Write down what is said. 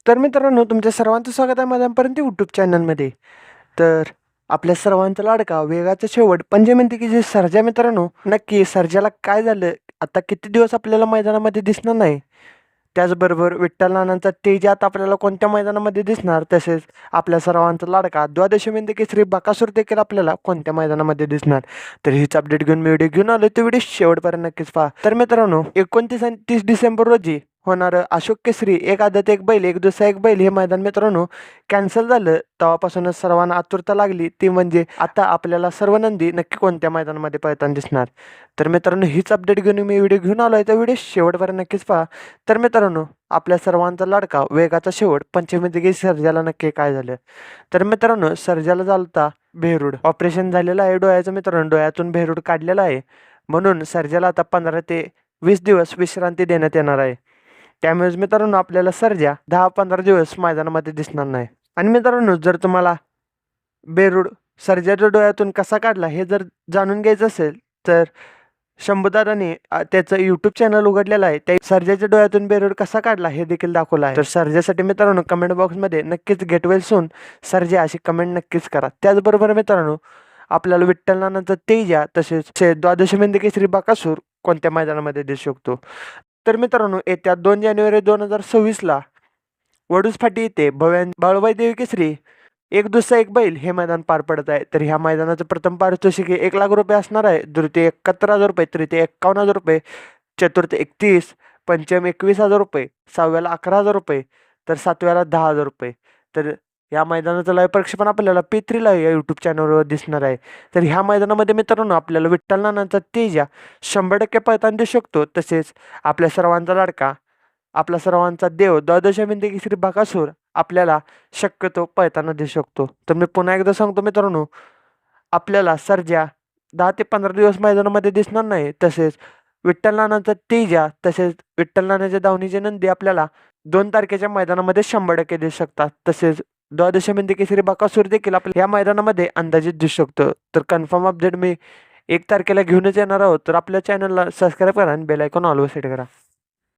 तर मित्रांनो, तुमच्या सर्वांचं स्वागत आहे माझ्यापर्यंत यूट्यूब चॅनलमध्ये. तर आपल्या सर्वांचा लाडका वेगाचा शेवट पंचमी की जे सर्जा मित्रांनो, नक्की सर्जाला काय झालं? आता किती दिवस आपल्याला मैदानामध्ये दिसणार नाही. त्याचबरोबर विठ्ठल नानांचा तेज आता आपल्याला कोणत्या मैदानामध्ये दिसणार? तसेच आपल्या सर्वांचा लाडका द्वादशी केसरी बकासूर देखील आपल्याला कोणत्या मैदानामध्ये दिसणार? तर हीच अपडेट घेऊन मी व्हिडिओ घेऊन आलो. तो व्हिडिओ शेवटपर्यंत नक्कीच पहा. तर मित्रांनो, 29 आणि 30 डिसेंबर रोजी होणारं अशोक केसरी एक आदत एक बैल एक दुसरा एक बैल हे मैदान मित्रांनो कॅन्सल झालं. तेव्हापासूनच सर्वांना आतुरता लागली, ती म्हणजे आता आपल्याला सर्व नंदी नक्की कोणत्या मैदानामध्ये पळताना दिसणार. तर मित्रांनो, हीच अपडेट घेऊन मी व्हिडिओ घेऊन आलो आहे. तर व्हिडिओ शेवटपर्यंत नक्कीच पहा. तर मित्रांनो, आपल्या सर्वांचा लाडका वेगाचा शेवट पंचमी सर्जाला नक्की काय झालं? तर मित्रांनो, सर्जाला झालता बेहरूड ऑपरेशन झालेलं आहे डोळ्याचं मित्रांनो, डोळ्यातून बेहरूड काढलेला आहे. म्हणून सर्जाला आता 15 ते 20 दिवस विश्रांती देण्यात येणार आहे. त्यामुळेच मित्रांनो, आपल्याला सर्जा 10-15 दिवस मैदानामध्ये दिसणार नाही. आणि मित्रांनो, जर तुम्हाला बेरूड सर्जाच्या डोळ्यातून कसा काढला हे जर जाणून घ्यायचं असेल, तर शंभूदादांनी त्याचं यूट्यूब चॅनल उघडलेलं आहे. त्या सर्जाच्या डोळ्यातून बेरूड कसा काढला हे देखील दाखवलं आहे. तर सर्जासाठी मित्रांनो, कमेंट बॉक्समध्ये नक्कीच गेट वेल सून सर्जा अशी कमेंट नक्कीच करा. त्याचबरोबर मित्रांनो, आपल्याला विठ्ठल नानांचा तेजा तसेच द्वादशी केसरी बकासूर कोणत्या मैदानामध्ये दिसू शकतो? तर मित्रांनो, येत्या 2 जानेवारी 2026ला वडूज फाटी येथे बाळूबाई देवी केसरी एक दुसरा एक बैल हे मैदान पार पडत आहे. तर ह्या मैदानाचं प्रथम पारितोषिक 1,00,000 असणार आहे. द्वितीय 71,000 तृतीय 51,000 चतुर्थ 31, पंचम 21,000 सहाव्याला 11,000 तर सातव्याला 10,000 तर या मैदानाचं लाईव्ह प्रक्षेपण आपल्याला P3 या यूट्यूब चॅनलवर दिसणार आहे. तर ह्या मैदानामध्ये मित्रांनो, आपल्याला विठ्ठल नानांचा तेजा 100% पळताना दिसू शकतो. तसेच आपल्या सर्वांचा लाडका आपला सर्वांचा देव द्वादशी केसरी बकासूर आपल्याला शक्यतो पळताना दिसू शकतो. तर मी पुन्हा एकदा सांगतो मित्रांनो, आपल्याला सर्जा 10 ते 15 दिवस मैदानामध्ये दिसणार नाही. तसेच विठ्ठल नानांचा तेजा तसेच विठ्ठल नानाच्या दावणीचे नंदी आपल्याला 2 तारखेच्या मैदानामध्ये 100% दिसू शकतात. तसेच द्वादशी केसरी बकासूर देखील आपल्या या मैदानामध्ये अंदाजित दिसू शकतो. तर कन्फर्म अपडेट मी 1 तारखेला घेऊनच येणार आहोत. तर आपल्या चॅनलला सबस्क्राईब करा आणि बेल आयकॉन ऑलवर सेट करा.